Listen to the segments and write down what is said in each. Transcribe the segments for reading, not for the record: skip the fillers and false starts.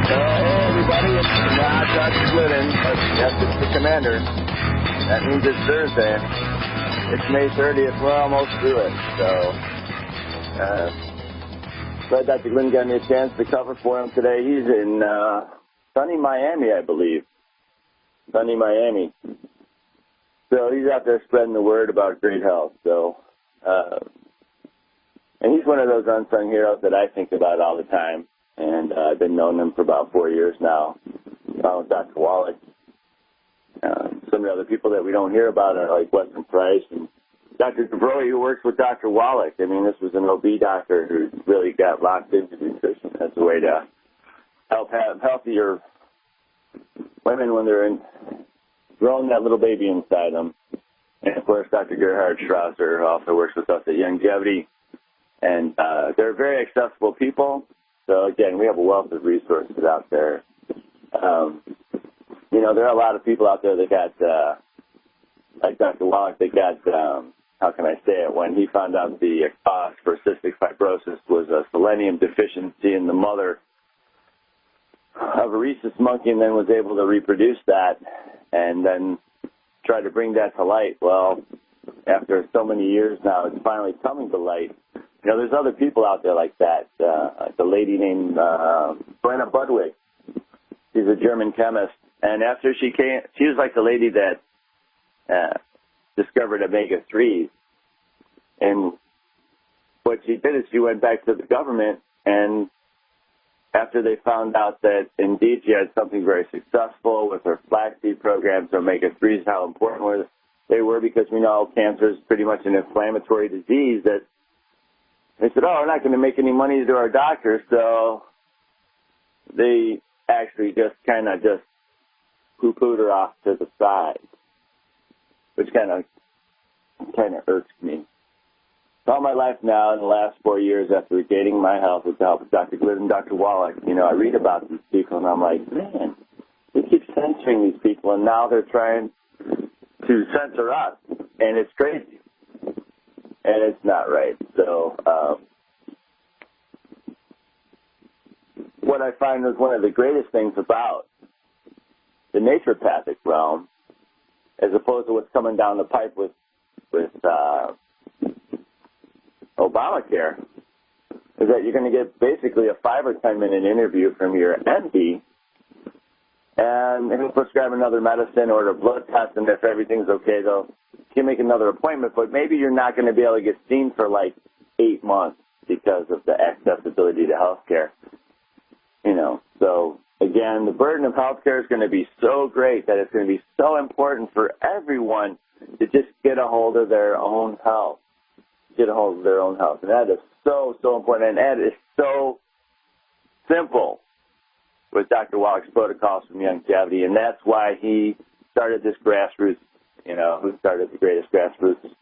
Hey everybody, it's not Dr. Glidden. Yes, it's the commander. That means it's Thursday. It's May 30th. We're almost through it. So, glad Dr. Glidden got me a chance to cover for him today. He's in sunny Miami, I believe. Sunny Miami. So he's out there spreading the word about great health. So, and he's one of those unsung heroes that I think about all the time. And I've been knowing him for about 4 years now. With Dr. Wallach. Some of the other people that we don't hear about are like Weston Price and Dr. DeBroy, who works with Dr. Wallach. I mean, this was an OB doctor who really got locked into nutrition as a way to help have healthier women when they're growing that little baby inside them. And, of course, Dr. Gerhard Strasser also works with us at Longevity. And they're very accessible people. So, again, we have a wealth of resources out there. You know, there are a lot of people out there that got, like Dr. Wallach, they got, how can I say it, when he found out the cause for cystic fibrosis was a selenium deficiency in the mother of a rhesus monkey, and then was able to reproduce that and then try to bring that to light. Well, after so many years now, it's finally coming to light. You know, there's other people out there like that. Like a lady named Brenna Budwig. She's a German chemist. And after she came, she was like the lady that discovered omega-3s. And what she did is she went back to the government, and after they found out that indeed she had something very successful with her flaxseed programs, omega-3s, how important they were, because we know cancer is pretty much an inflammatory disease, that they said, oh, we're not going to make any money to our doctors, so they actually just kind of just poo-pooed her off to the side, which kind of irks me. All my life now, in the last 4 years after regaining my health with the help of Dr. Glidden and Dr. Wallach, you know, I read about these people, and I'm like, man, we keep censoring these people, and now they're trying to censor us, and it's crazy. And it's not right. So what I find is one of the greatest things about the naturopathic realm, as opposed to what's coming down the pipe with Obamacare, is that you're going to get basically a 5 or 10 minute interview from your MD, and he'll prescribe another medicine or a blood test, and if everything's okay, they'll can make another appointment, but maybe you're not going to be able to get seen for like 8 months because of the accessibility to health care. You know, so again, the burden of health care is going to be so great that it's going to be so important for everyone to just get a hold of their own health. Get a hold of their own health. And that is so, so important. And that is so simple with Dr. Wallach's protocols from Longevity. And that's why he started this grassroots, you know, who started the greatest grassroots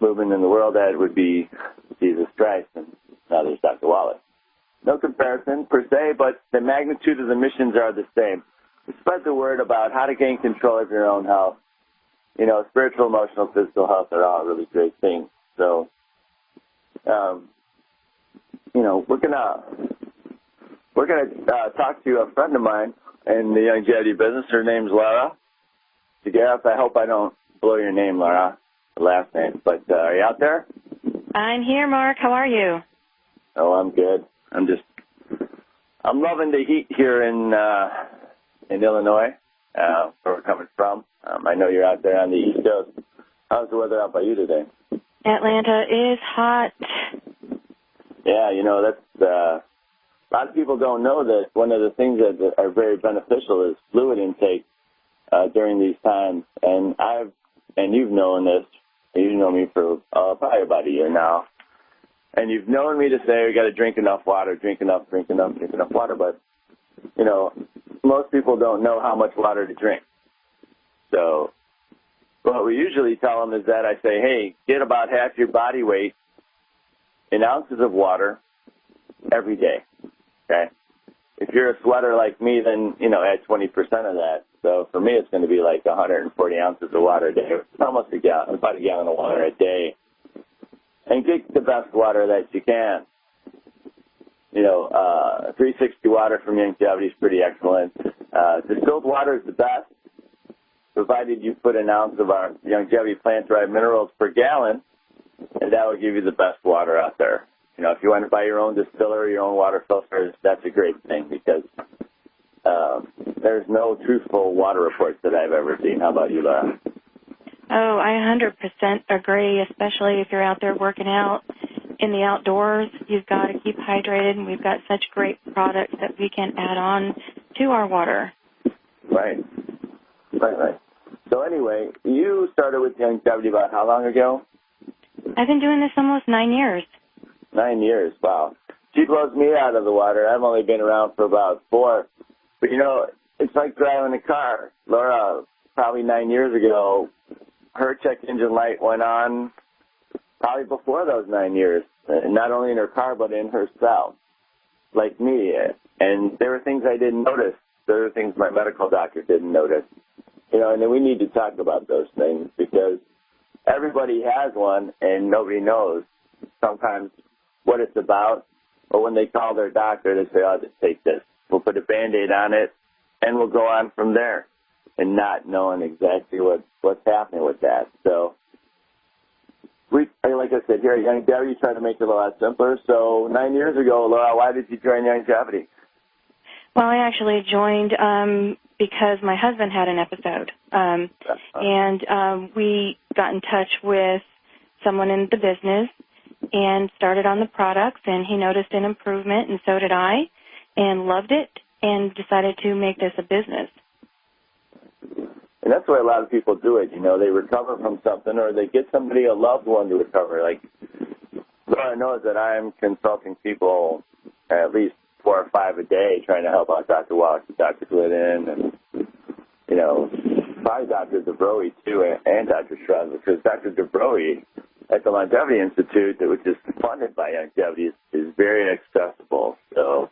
movement in the world. That would be Jesus Christ. And now there's Dr. Wallach. No comparison per se, but the magnitude of the missions are the same. Spread the word about how to gain control of your own health. You know, spiritual, emotional, physical health are all really great things. So, you know, we're gonna talk to a friend of mine in the longevity business. Her name's Laura. Gareth, I hope I don't blow your name, Laura, the last name. But are you out there? I'm here, Mark. How are you? Oh, I'm good. I'm loving the heat here in Illinois, where we're coming from. I know you're out there on the East Coast. How's the weather out by you today? Atlanta is hot. Yeah, you know, that's a lot of people don't know that one of the things that are very beneficial is fluid intake during these times. And you've known this. You've known me for probably about a year now. And you've known me to say we got to drink enough water, drink enough water. But, you know, most people don't know how much water to drink. So what we usually tell them is that I say, hey, get about half your body weight in ounces of water every day, okay? If you're a sweater like me, then, you know, add 20% of that. So for me, it's going to be like 140 ounces of water a day. It's almost about a gallon of water a day. And get the best water that you can. 360 water from Longevity is pretty excellent. Distilled water is the best, provided you put an ounce of our Longevity plant-derived minerals per gallon, and that will give you the best water out there. If you want to buy your own distiller, your own water filters, that's a great thing because there's no truthful water reports that I've ever seen. How about you, Laura? Oh, I 100% agree, especially if you're out there working out in the outdoors. You've got to keep hydrated, and we've got such great products that we can add on to our water. Right. So anyway, you started with Longevity about how long ago? I've been doing this almost 9 years. 9 years, wow. She blows me out of the water. I've only been around for about 4. But, it's like driving a car. Laura, probably 9 years ago, her check engine light went on probably before those 9 years, not only in her car but in herself, like me. And there were things I didn't notice. There were things my medical doctor didn't notice. And then we need to talk about those things because everybody has one and nobody knows sometimes what it's about. Or when they call their doctor, they say, just take this. We'll put a Band-Aid on it, and we'll go on from there, and not knowing exactly what's happening with that. So, like I said, here at Longevity, try to make it a lot simpler. So 9 years ago, Laura, why did you join Longevity? Well, I actually joined because my husband had an episode, and we got in touch with someone in the business and started on the products, and he noticed an improvement, and so did I, and loved it, and decided to make this a business. And that's why a lot of people do it. They recover from something, or they get somebody, a loved one, to recover. Like, Laura knows that I'm consulting people at least 4 or 5 a day, trying to help out Dr. Walsh, Dr. Glidden, and, probably Dr. DeBroe, too, and Dr. Shrug, because Dr. DeBroe at the Longevity Institute, which is funded by Longevity, is very accessible. So,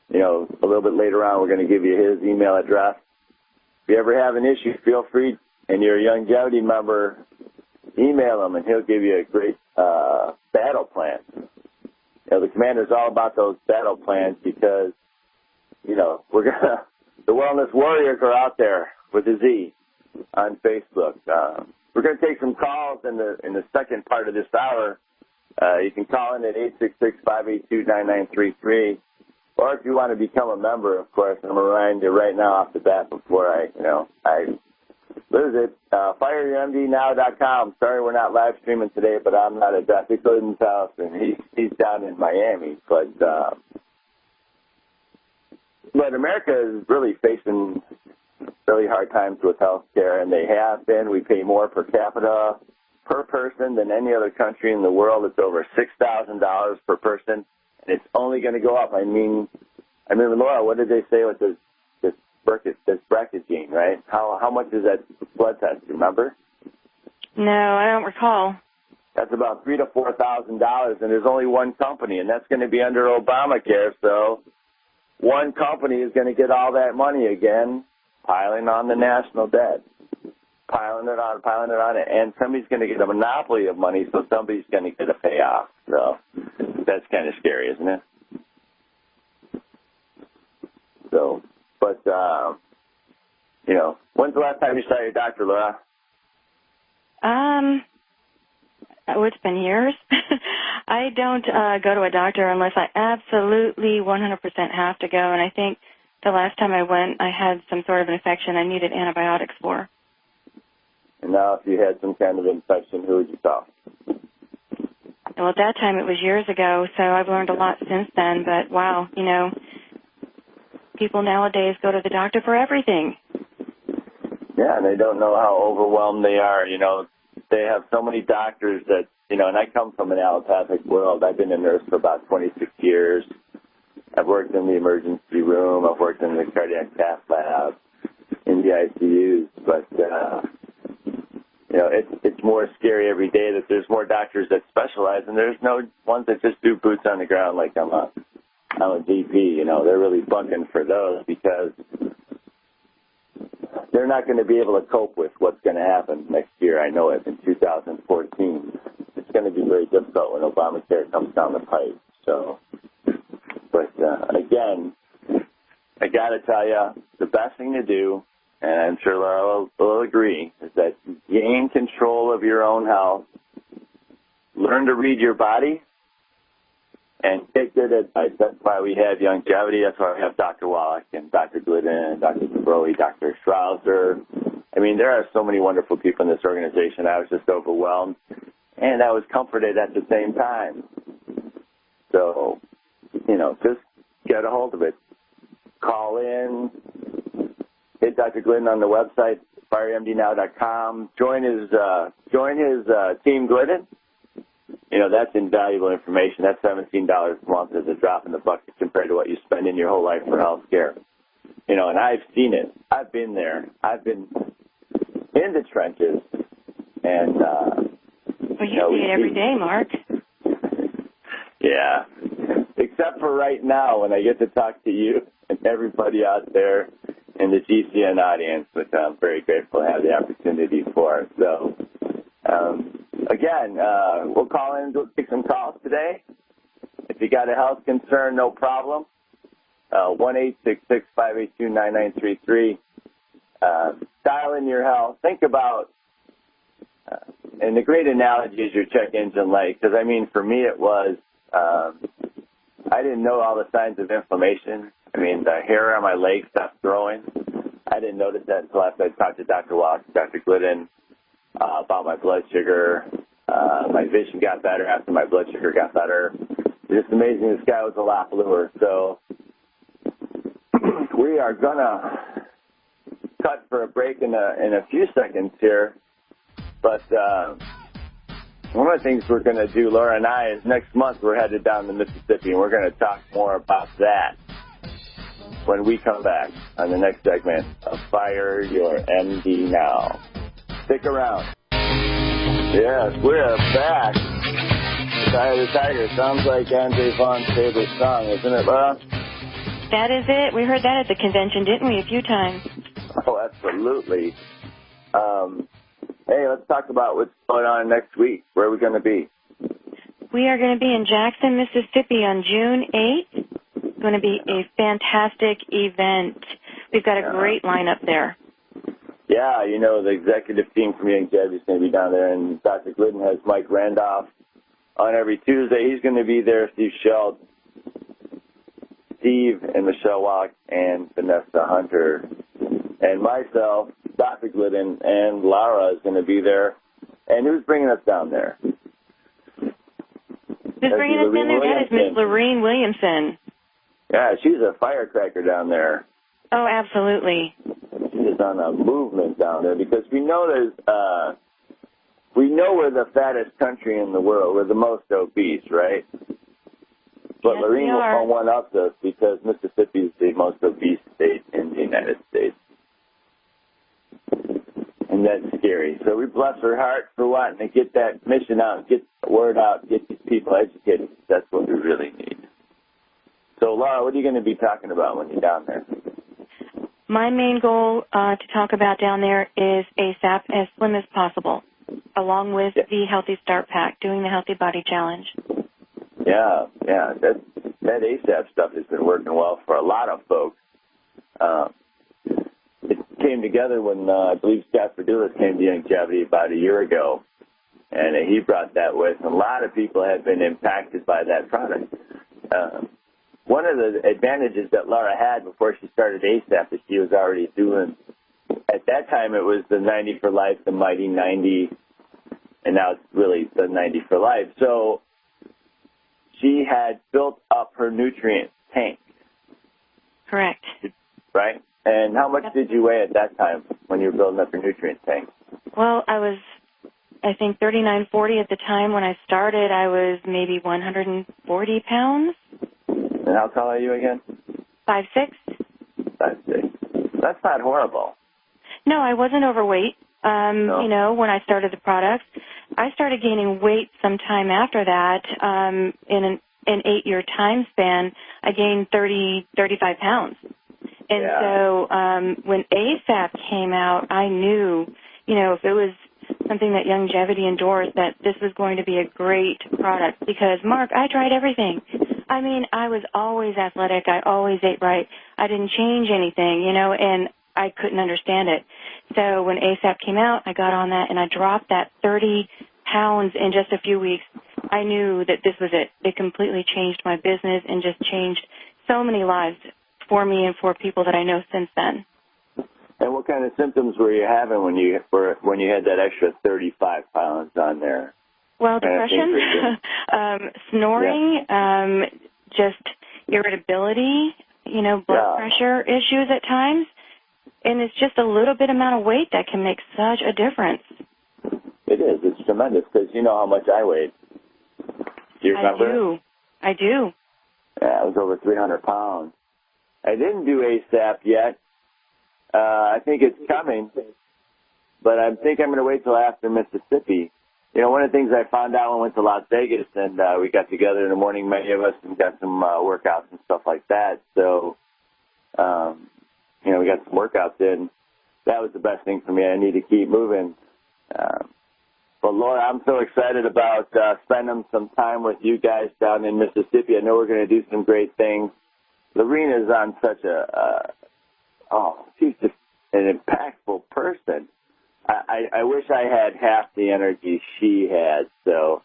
a little bit later on, we're going to give you his email address. If you ever have an issue, feel free, and you're a Longevity member, email him, and he'll give you a great battle plan. The commander's all about those battle plans because, we're gonna. The Wellness Warriors are out there with a Z on Facebook. We're going to take some calls in the second part of this hour. You can call in at 866-582-9933. Or if you want to become a member, of course, I'm going to remind you right now off the bat before I lose it. FireYourMDNow.com. Sorry we're not live streaming today, but I'm not at Dr. Glidden's house, and he's down in Miami. But America is really facing really hard times with health care, and they have been. We pay more per capita per person than any other country in the world. It's over $6,000 per person. It's only going to go up. I mean, Laura, what did they say with this bracket gene, right? How much is that blood test? You remember? No, I don't recall. That's about $3,000 to $4,000, and there's only one company, and that's going to be under Obamacare. So one company is going to get all that money again, piling on the national debt, piling it on, and somebody's going to get a monopoly of money, so somebody's going to get a payoff. So that's kind of scary, isn't it? So, but, when's the last time you saw your doctor, Laura? Oh, it's been years. I don't go to a doctor unless I absolutely 100% have to go, and I think the last time I went, I had some sort of an infection I needed antibiotics for. And now if you had some kind of infection, who would you call? Well, at that time, it was years ago, so I've learned a lot since then. But, wow, people nowadays go to the doctor for everything. Yeah, and they don't know how overwhelmed they are. They have so many doctors that, and I come from an allopathic world. I've been a nurse for about 26 years. I've worked in the emergency room. I've worked in the cardiac cath lab, in the ICUs. But, it's more scary every day that there's more doctors that specialize, and there's no ones that just do boots on the ground like I'm a GP. They're really bucking for those because they're not going to be able to cope with what's going to happen next year. I know it, in 2014. It's going to be very difficult when Obamacare comes down the pipe. So, But, again, I got to tell you, the best thing to do, and I'm sure Laura will agree, is that gain control of your own health, learn to read your body, and take good advice. That's why we have longevity. That's why we have Dr. Wallach and Dr. Glidden, Dr. Zabrowy, Dr. Schrouser. I mean, there are so many wonderful people in this organization. I was just overwhelmed, and I was comforted at the same time. So, just get a hold of it. Call in, hit Dr. Glidden on the website, firemdnow.com. Join his team, Glidden. That's invaluable information. That $17 a month is a drop in the bucket compared to what you spend in your whole life for health care. And I've seen it. I've been there. I've been in the trenches. And, well, you see it every day, Mark. Yeah. Except for right now when I get to talk to you and everybody out there in the GCN audience, which I'm very grateful to have the opportunity for. So, again, we'll call in and take some calls today. If you got a health concern, no problem. 1-866-582-9933. Dial in your health. Think about, and the great analogy is your check engine light, because, for me it was, I didn't know all the signs of inflammation. The hair on my legs stopped growing. I didn't notice that until after I talked to Dr. Walsh, Dr. Glidden, about my blood sugar. My vision got better after my blood sugar got better. It's just amazing. The sky was a lot bluer. So we are going to cut for a break in a few seconds here. But one of the things we're going to do, Laura and I, is next month we're headed down to Mississippi, and we're going to talk more about that when we come back on the next segment of Fire Your MD Now. Stick around. Yes, we're back. Eye of the Tiger sounds like Andre Vaughn's favorite song, isn't it, Laura? That is it. We heard that at the convention, didn't we, a few times? Oh, absolutely. Hey, let's talk about what's going on next week. Where are we going to be? We are going to be in Jackson, Mississippi on June 8th. It's going to be a fantastic event. We've got a great lineup there. Yeah, the executive team from Longevity is going to be down there, and Dr. Glidden has Mike Randolph on every Tuesday. He's going to be there, Steve and Michelle Wallach and Vanessa Hunter. And myself, Dr. Glidden, and Laura is going to be there. And who's bringing us down there? Who's bringing us down there? That is Miss Lorene Williamson. Yeah, she's a firecracker down there. Oh, absolutely. She's on a movement down there because we know we're the fattest country in the world. We're the most obese, right? But yes, Lorene will one up us because Mississippi is the most obese state in the United States. And that's scary. So we bless her heart for wanting to get that mission out, get the word out, get these people educated. That's what we really need. So, Laura, what are you going to be talking about when you're down there? My main goal to talk about down there is ASAP, as slim as possible, along with the Healthy Start Pack, doing the Healthy Body Challenge. Yeah. That ASAP stuff has been working well for a lot of folks. It came together when I believe Scott Verdulis came to Longevity about a year ago, and he brought that with. A lot of people have been impacted by that product. One of the advantages that Laura had before she started ASAP is she was already doing, at that time it was the 90 for Life, the Mighty 90, and now it's really the 90 for Life. So she had built up her nutrient tank. Correct. Right? And how much did you weigh at that time when you were building up your nutrient tank? Well, I was, I think, 39.40 at the time. When I started, I was maybe 140 pounds. And how tall are you again? 5'6". 5'6". That's not horrible. No, I wasn't overweight. No. When I started the product, I started gaining weight sometime after that. In an 8-year time span, I gained 35 pounds. And so when ASAP came out, I knew, if it was something that Longevity endorsed, that this was going to be a great product. Because, Mark, I tried everything. I mean, I was always athletic. I always ate right. I didn't change anything, you know, and I couldn't understand it. So when ASAP came out, I got on that, and I dropped that 30 pounds in just a few weeks. I knew that this was it. It completely changed my business and just changed so many lives for me and for people that I know since then. And what kind of symptoms were you having when you had that extra 35 pounds on there? Well, depression, snoring, just irritability, you know, blood pressure issues at times. And it's just a little bit amount of weight that can make such a difference. It is. It's tremendous because you know how much I weighed. Do you remember? I do. Yeah, I was over 300 pounds. I didn't do ASAP yet. I think it's coming, but I think I'm going to wait till after Mississippi. You know, one of the things I found out when I went to Las Vegas and we got together in the morning, many of us, and got some workouts and stuff like that. So, you know, we got some workouts in. That was the best thing for me. I need to keep moving. But, Laura, I'm so excited about spending some time with you guys down in Mississippi. I know we're going to do some great things. Lorena's on such she's just an impactful person. I wish I had half the energy she had. So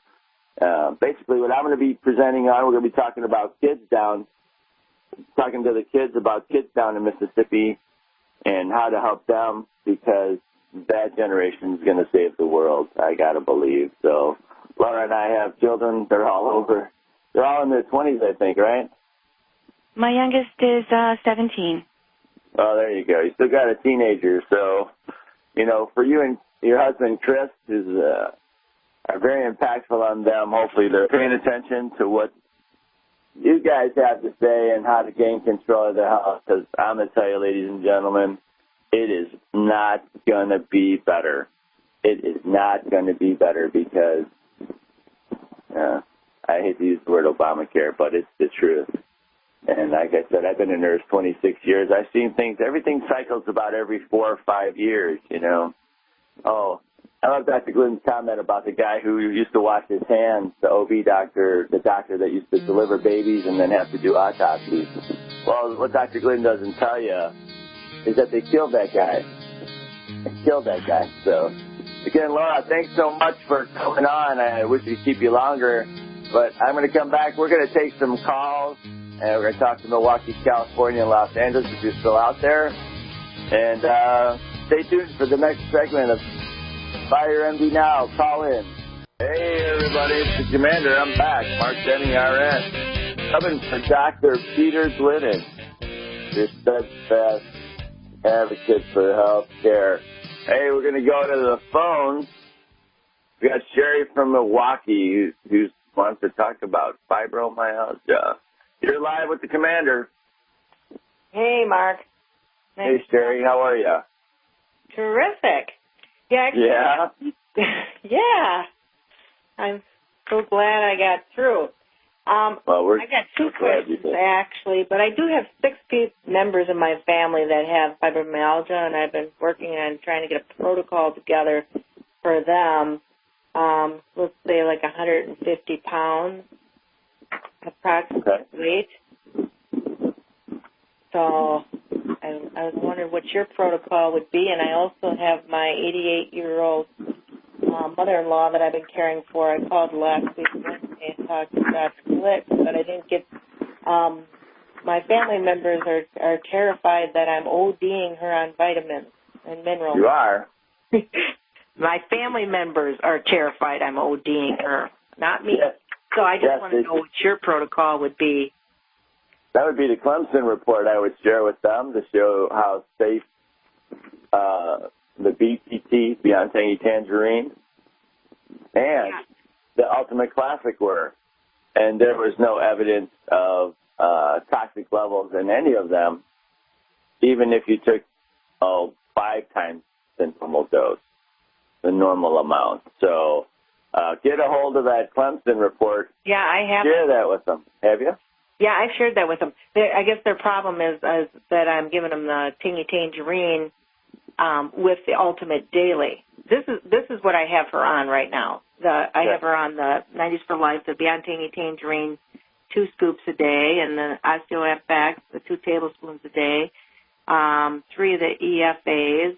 basically what I'm going to be presenting on, we're going to be talking about talking to the kids about kids down in Mississippi and how to help them, because that generation is going to save the world, I got to believe. So Laura and I have children. They're all in their 20s, I think, right? My youngest is 17. Oh, there you go. You still got a teenager. So, you know, for you and your husband, Chris, are very impactful on them. Hopefully they're paying attention to what you guys have to say and how to gain control of the house, because I'm going to tell you, ladies and gentlemen, it is not going to be better. It is not going to be better because, I hate to use the word Obamacare, but it's the truth. And like I said, I've been a nurse 26 years. I've seen things, everything cycles about every 4 or 5 years, you know. Oh, I love Dr. Glidden's comment about the guy who used to wash his hands, the OB doctor, the doctor that used to deliver babies and then have to do autopsies. Well, what Dr. Glidden doesn't tell you is that they killed that guy. They killed that guy. So, again, Laura, thanks so much for coming on. I wish we could keep you longer, but I'm going to come back. We're going to take some calls. And we're going to talk to Milwaukee, California, and Los Angeles if you're still out there. And stay tuned for the next segment of Fire MD Now. Call in. Hey, everybody. It's the Commander. I'm back. Mark Denny, RN. Coming for Dr. Peter Glidden, your steadfast advocate for health care. Hey, we're going to go to the phones. We got Sherry from Milwaukee who wants to talk about fibromyalgia. You're live with the Commander. Hey, Mark. Hey, Sherry. How are you? Terrific. Yeah. Yeah. I'm so glad I got through. I got 2 questions, actually, but I do have 6 members of my family that have fibromyalgia, and I've been working on trying to get a protocol together for them. Let's say like 150 pounds. Approximate weight. So I was wondering what your protocol would be, and I also have my 88-year-old mother-in-law that I've been caring for. I called last week Wednesday and talked to Dr. Glidden, but I didn't get. My family members are terrified that I'm ODing her on vitamins and minerals. You are? My family members are terrified I'm ODing her, not me. Yes. So I just want to know what your protocol would be. That would be the Clemson report I would share with them to show how safe the BTT, Beyond Tangy Tangerine, and the Ultimate Classic were. And there was no evidence of toxic levels in any of them, even if you took 5 times the normal dose, the normal amount. So get a hold of that Clemson report. Yeah, I have. Share that with them. Have you? Yeah, I've shared that with them. I guess their problem is that I'm giving them the Tangy Tangerine with the Ultimate Daily. This is what I have her on right now. I have her on the 90s for Life, the Beyond Tangy Tangerine 2 scoops a day, and the OsteoFX, the 2 tablespoons a day, 3 of the EFAs,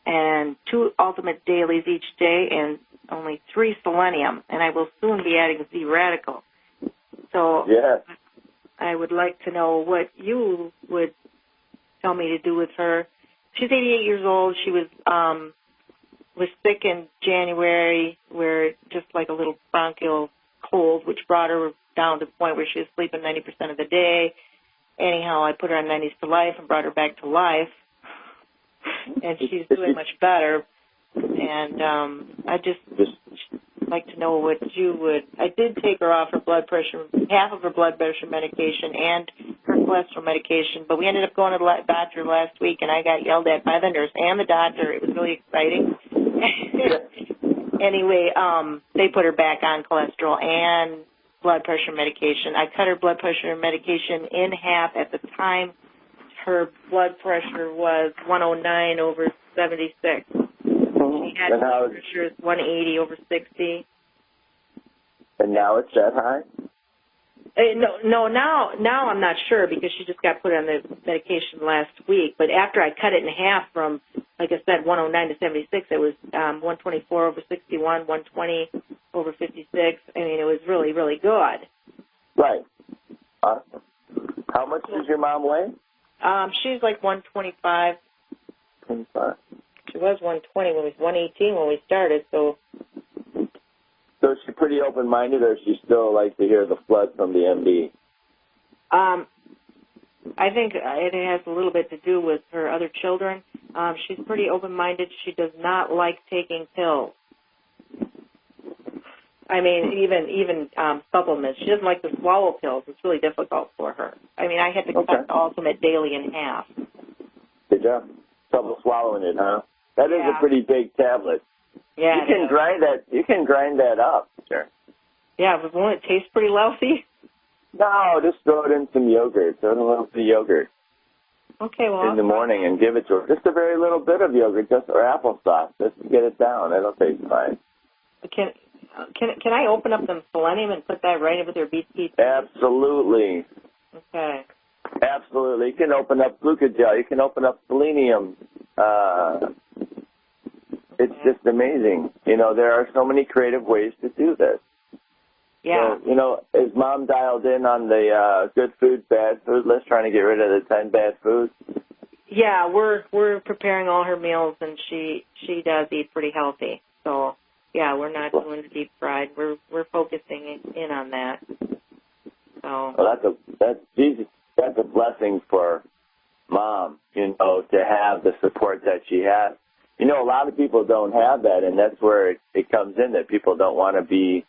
and 2 Ultimate Dailies each day, and only 3 selenium. And I will soon be adding Z radical. So yes. I would like to know what you would tell me to do with her. She's 88 years old. She was sick in January, where just like a little bronchial cold, which brought her down to the point where she was sleeping 90% of the day. Anyhow, I put her on 90s to life and brought her back to life, and she's doing much better. And I just like to know what you would. I did take her off her blood pressure, half of her blood pressure medication and her cholesterol medication, but we ended up going to the doctor last week, and I got yelled at by the nurse and the doctor. It was really exciting. Anyway, they put her back on cholesterol and blood pressure medication. I cut her blood pressure medication in half. At the time, her blood pressure was 109 over 76. She had blood pressure 180 over 60. And now it's that high? No. Now I'm not sure because she just got put on the medication last week. But after I cut it in half from, like I said, 109 to 76, it was 124 over 61, 120 over 56. I mean, it was really, really good. Right. Awesome. How much does your mom weigh? She's like 125. 25. She was 120 when we was 118 when we started. So is she pretty open-minded, or she still likes to hear the flood from the MD? I think it has a little bit to do with her other children. She's pretty open-minded. She does not like taking pills. I mean, even supplements. She doesn't like to swallow pills. It's really difficult for her. I mean, I had to cut the Ultimate Daily in half. Good job. Trouble swallowing it, huh? That is a pretty big tablet. Yeah, you can grind that. You can grind that up, sure. Yeah, but won't it taste pretty lousy? No, just throw it in some yogurt. Throw it in a little bit of yogurt. Okay, well. In the morning and give it to her. Just a very little bit of yogurt, or applesauce, just to get it down. It'll taste fine. Can I open up some selenium and put that right in with her BT? Absolutely. Okay. Absolutely. You can open up glucogel. You can open up selenium. It's just amazing. You know, there are so many creative ways to do this. Yeah. So, you know, is Mom dialed in on the good food, bad food list, trying to get rid of the 10 bad foods? Yeah, we're preparing all her meals, and she does eat pretty healthy. So, yeah, we're not doing the deep fried. We're focusing in on that. So. Well, that's a blessing for Mom, you know, to have the support that she has. You know, a lot of people don't have that, and that's where it comes in, that people don't want to be,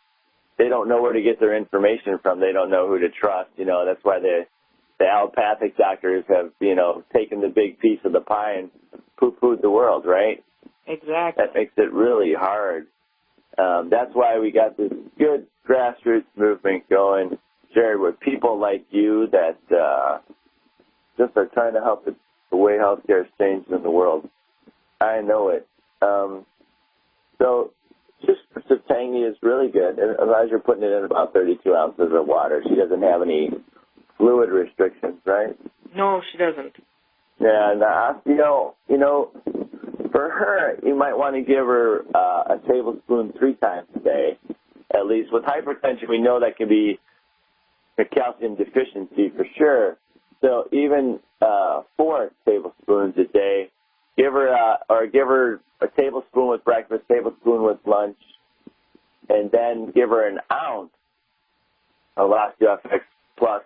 they don't know where to get their information from. They don't know who to trust. You know, that's why the allopathic doctors have, you know, taken the big piece of the pie and poo-pooed the world, right? Exactly. That makes it really hard. That's why we got this good grassroots movement going, Jared, with people like you that just are trying to help the way healthcare is changed in the world. I know it. So just Septangi is really good. As long as you're putting it in about 32 ounces of water. She doesn't have any fluid restrictions, right? No, she doesn't. Yeah, and you know, for her, you might want to give her a tablespoon 3 times a day, at least. With hypertension, we know that can be a calcium deficiency for sure. So even 4 tablespoons a day. Give her a tablespoon with breakfast, tablespoon with lunch, and then give her an ounce of OsteoFX Plus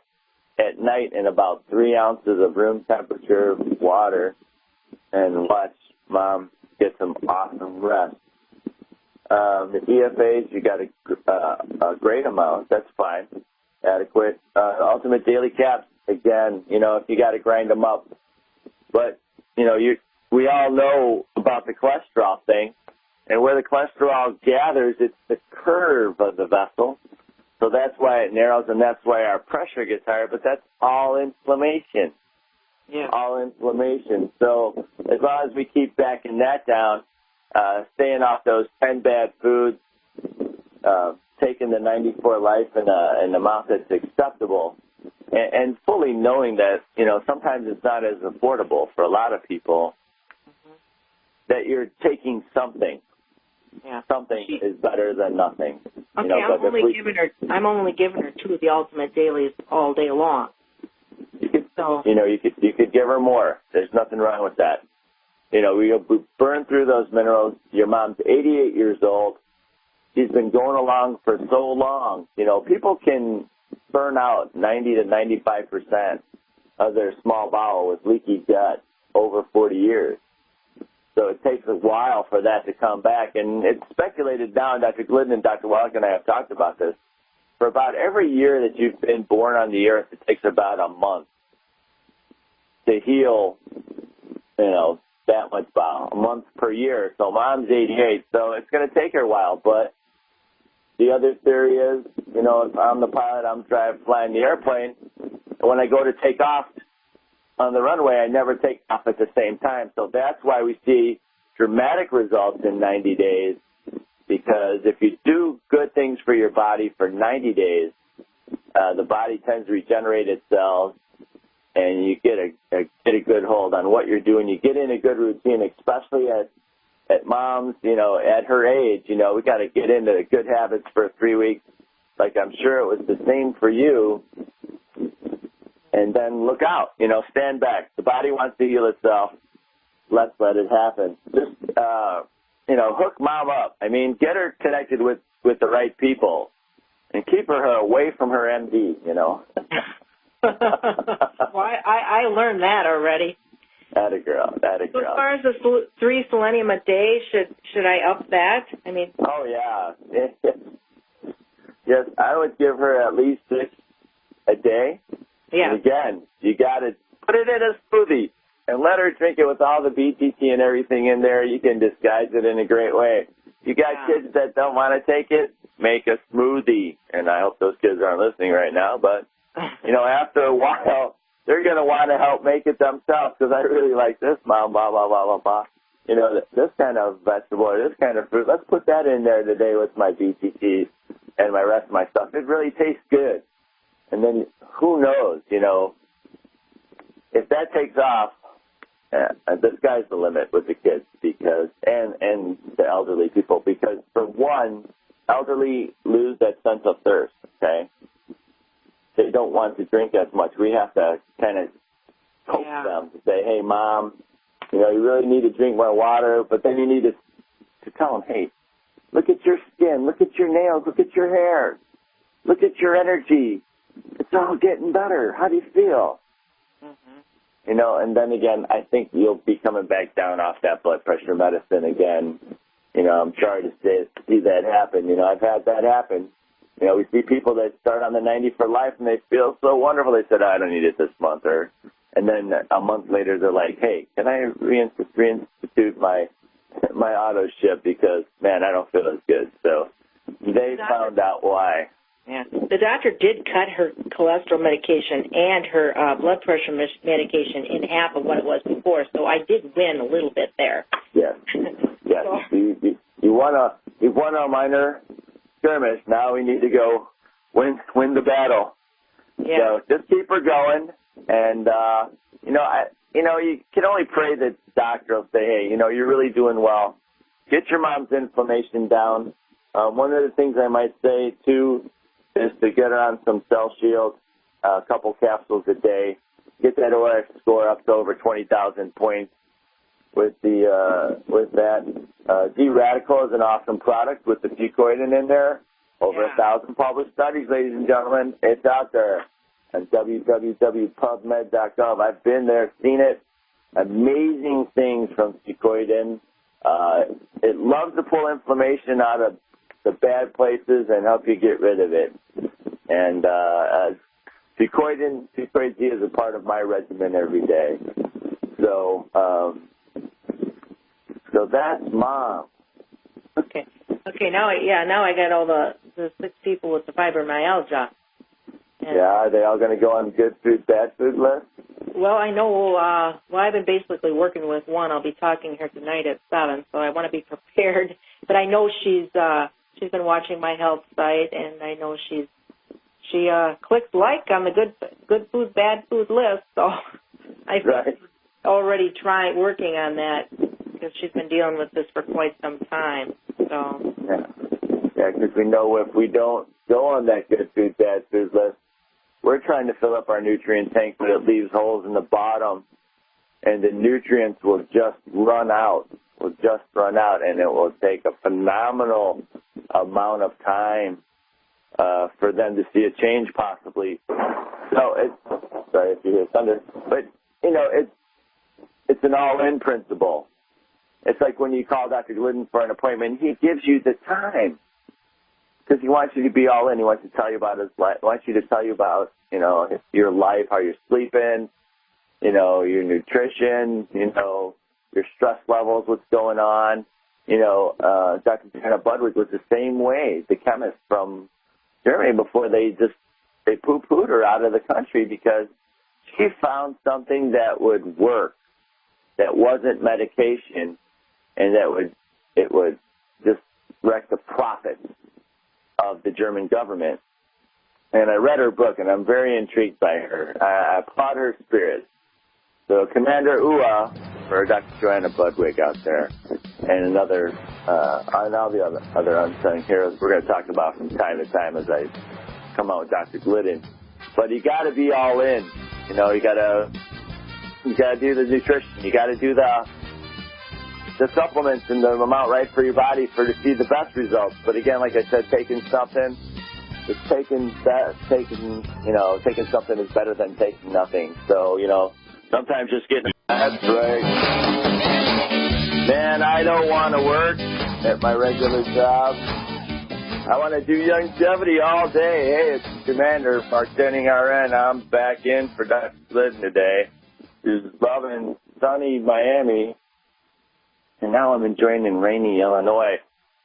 at night in about 3 ounces of room temperature water, and watch Mom get some awesome rest. The EFAs, you got a great amount. That's fine, adequate. Ultimate Daily Caps, again, you know, if you got to grind them up, but you know we all know about the cholesterol thing, and where the cholesterol gathers, it's the curve of the vessel. So that's why it narrows, and that's why our pressure gets higher, but that's all inflammation. Yeah. All inflammation. So as long as we keep backing that down, staying off those 10 bad foods, taking the 94 Life in an amount that's acceptable, and fully knowing that, you know, sometimes it's not as affordable for a lot of people, that you're taking something. Yeah. Something is better than nothing. Okay, you know, I'm only giving her 2 of the Ultimate Dailies all day long. You could give her more. There's nothing wrong with that. You know, we burn through those minerals. Your mom's 88 years old. She's been going along for so long. You know, people can burn out 90 to 95% of their small bowel with leaky gut over 40 years. So it takes a while for that to come back. And it's speculated now, Dr. Glidden and Dr. Wallach and I have talked about this, for about every year that you've been born on the earth, it takes about a month to heal, you know, that much bowel, a month per year. So mom's 88, so it's going to take her a while. But the other theory is, you know, if I'm the pilot, I'm flying the airplane, and when I go to take off on the runway, I never take off at the same time. So that's why we see dramatic results in 90 days, because if you do good things for your body for 90 days, the body tends to regenerate itself, and you get a good hold on what you're doing. You get in a good routine, especially at mom's, you know, at her age. You know, we got to get into good habits for 3 weeks. Like I'm sure it was the same for you. And then look out, you know, stand back. The body wants to heal itself. Let's let it happen. Just, you know, hook mom up. I mean, get her connected with the right people and keep her away from her MD, you know. Well, I learned that already. Atta girl. So as far as the 3 selenium a day, should I up that? I mean. Oh, yeah. Yes, I would give her at least 6 a day. Yeah. And again, you got to put it in a smoothie and let her drink it with all the BTT and everything in there. You can disguise it in a great way. You got kids that don't want to take it, make a smoothie. And I hope those kids aren't listening right now, but, you know, after a while, they're going to want to help make it themselves because I really like this, Mom, blah, blah, blah, blah, blah. You know, this kind of vegetable or this kind of fruit, let's put that in there today with my BTTs and my rest of my stuff. It really tastes good. And then who knows, you know, if that takes off, the sky's the limit with the kids because, and the elderly people, because for one, elderly lose that sense of thirst, okay? They don't want to drink as much. We have to kind of coax them to say, hey, Mom, you know, you really need to drink more water, but then you need to tell them, hey, look at your skin, look at your nails, look at your hair, look at your energy. It's all getting better. How do you feel? Mm-hmm. You know, and then again, I think you'll be coming back down off that blood pressure medicine again. You know, I'm sorry to see that happen. You know, I've had that happen. You know, we see people that start on the 90 for life and they feel so wonderful. They said, oh, I don't need it this month. And then a month later, they're like, hey, can I reinstitute my auto ship because, man, I don't feel as good. So they found out why. Yeah. The doctor did cut her cholesterol medication and her blood pressure medication in half of what it was before, so I did win a little bit there. Yes. Yes. So. You won a minor skirmish. Now we need to go win the battle. Yeah. So just keep her going, and you can only pray that the doctor will say, hey, you know, you're really doing well. Get your mom's inflammation down. One of the things I might say too is to get her on some Cell Shield, a couple capsules a day. Get that OX score up to over 20,000 points with that. D-Radical is an awesome product with the fucoidin in there. Over 1,000 published studies, ladies and gentlemen. It's out there at www.pubmed.gov. I've been there, seen it. Amazing things from fucoidin. It loves to pull inflammation out of the bad places and help you get rid of it. And fucoid Z is a part of my regimen every day. So that's Mom. Okay. Now I got all the 6 people with the fibromyalgia. And are they all going to go on good food, bad food list? Well, I know. I've been basically working with one. I'll be talking here tonight at 7, so I want to be prepared. But I know she's she's been watching my health site, and I know she clicked like on the good food, bad food list. So I think she's already working on that because she's been dealing with this for quite some time. So yeah, because we know if we don't go on that good food, bad food list, we're trying to fill up our nutrient tank, but it leaves holes in the bottom, and the nutrients will just run out. And it will take a phenomenal amount of time for them to see a change possibly. So sorry if you hear thunder, but it's an all-in principle. It's like when you call Dr. Glidden for an appointment, he gives you the time because he wants you to be all in. He wants to tell you about his life. He wants you to tell you about your life, how you're sleeping, your nutrition, your stress levels, what's going on. Dr. Peter Glidden was the same way, the chemist from Germany, before they poo-pooed her out of the country because she found something that would work, that wasn't medication, and it would just wreck the profits of the German government. And I read her book, and I'm very intrigued by her. I applaud her spirit. So Commander Ua for Dr. Joanna Budwig out there, and and all the other unsung heroes we're going to talk about from time to time as I come out with Dr. Glidden. But you got to be all in. You got to do the nutrition. You got to do the supplements and the amount right for your body to see the best results. But again, like I said, taking something is something is better than taking nothing. So sometimes just getting that's right. Man, I don't want to work at my regular job. I want to do longevity all day. Hey, it's Commander, Mark Denning RN. I'm back in for Dr. Glidden today. Who's loving sunny Miami. And now I'm enjoying in rainy Illinois.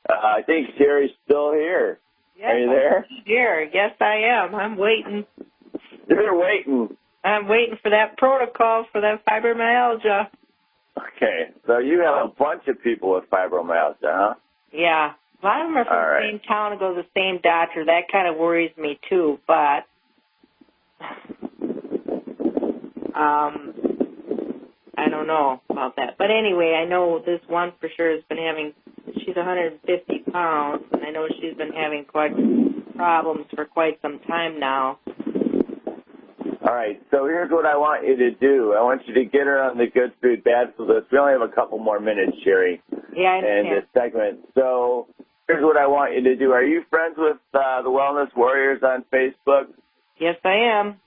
I think Sherry's still here. Yes, are you there? I'm here. Yes, I am. I'm waiting. You're waiting. I'm waiting for that protocol for that fibromyalgia. Okay, so you have a bunch of people with fibromyalgia, huh? Yeah. A lot of them are from the same town and go to the same doctor. That kind of worries me, too, but I don't know about that. But anyway, I know this one for sure has been she's 150 pounds, and I know she's been having quite problems for quite some time now. All right, so here's what I want you to do. I want you to get her on the good food, bad food list. We only have a couple more minutes, Sherry, in this segment. So here's what I want you to do. Are you friends with the Wellness Warriors on Facebook? Yes, I am.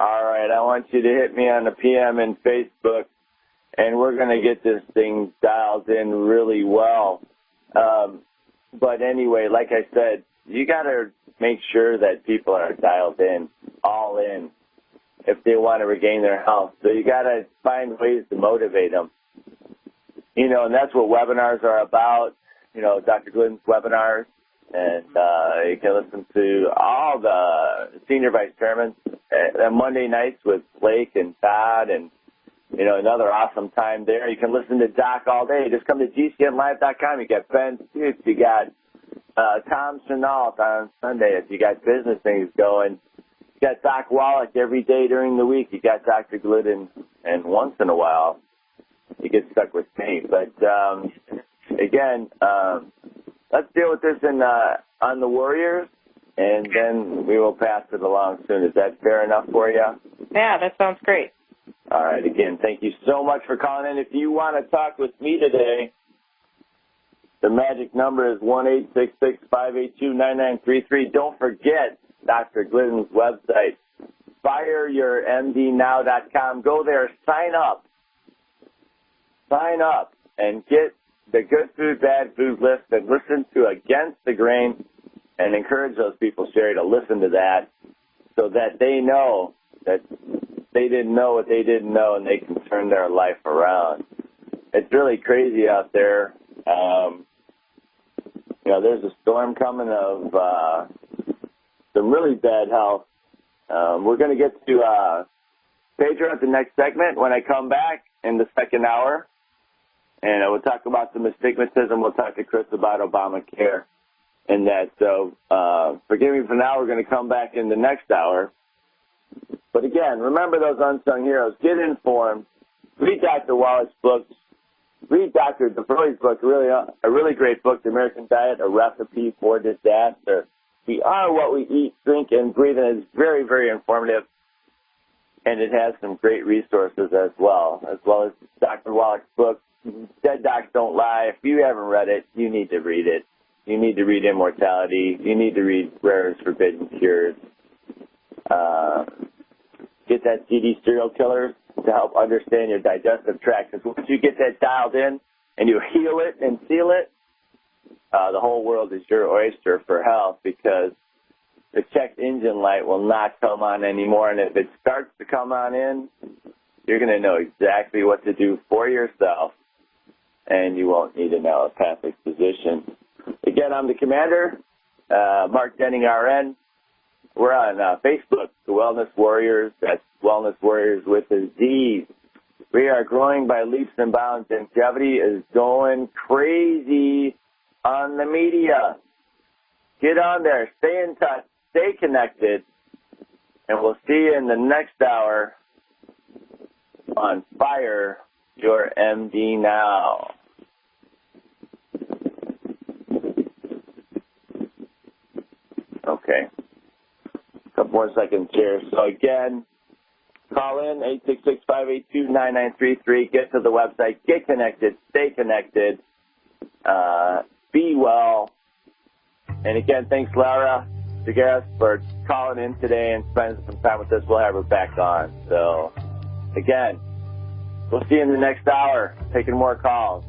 All right, I want you to hit me on the PM in Facebook, and we're going to get this thing dialed in really well. But anyway, like I said, you got to make sure that people are dialed in, all in, if they want to regain their health. So you got to find ways to motivate them. And that's what webinars are about, Dr. Glidden's webinars. And you can listen to all the senior vice chairmen on Monday nights with Blake and Todd and, another awesome time there. You can listen to Doc all day. Just come to GCNlive.com. You got Ben Stutz. You got Tom Chenault on Sunday if you got business things going. You got Doc Wallach every day during the week. You got Dr. Glidden, and once in a while you get stuck with me. But, again, let's deal with this on the Warriors, and then we will pass it along soon. Is that fair enough for you? Yeah, that sounds great. All right. Again, thank you so much for calling in. If you want to talk with me today, the magic number is 1-866-582-9933. Don't forget Dr. Glidden's website, fireyourmdnow.com. Go there, sign up, and get the good food, bad food list and listen to Against the Grain and encourage those people, Sherry, to listen to that so that they know that they didn't know what they didn't know and they can turn their life around. It's really crazy out there. There's a storm coming of some really bad health. We're going to get to Pedro at the next segment when I come back in the second hour. And we'll talk about some astigmatism. We'll talk to Chris about Obamacare. in that. So forgive me for now. We're going to come back in the next hour. But again, remember those unsung heroes. Get informed. Read Dr. Wallach's books. Read Dr. DeVroy's book, a really great book, The American Diet, A Recipe for Disaster. We are what we eat, drink, and breathe, and it's very, very informative. And it has some great resources as well as Dr. Wallach's book, Dead Docs Don't Lie. If you haven't read it, you need to read it. You need to read Immortality. You need to read Rare and Forbidden Cures. Get that CD Serial Killers to help understand your digestive tract. Because once you get that dialed in and you heal it and seal it, the whole world is your oyster for health, because the check engine light will not come on anymore. And if it starts to come on in, you're going to know exactly what to do for yourself, and you won't need an allopathic physician. Again, I'm the commander, Mark Denning, RN. We're on Facebook, The Wellness Warriors. That's Wellness Warriors with a Z. We are growing by leaps and bounds. Longevity is going crazy on the media. Get on there. Stay in touch. Stay connected. And we'll see you in the next hour on Fire Your MD Now. Okay. Couple more seconds here. So again, call in 866-582-9933. Get to the website. Get connected. Stay connected. Be well. And again, thanks, Laura Segueras, for calling in today and spending some time with us. We'll have her back on. So again, we'll see you in the next hour. Taking more calls.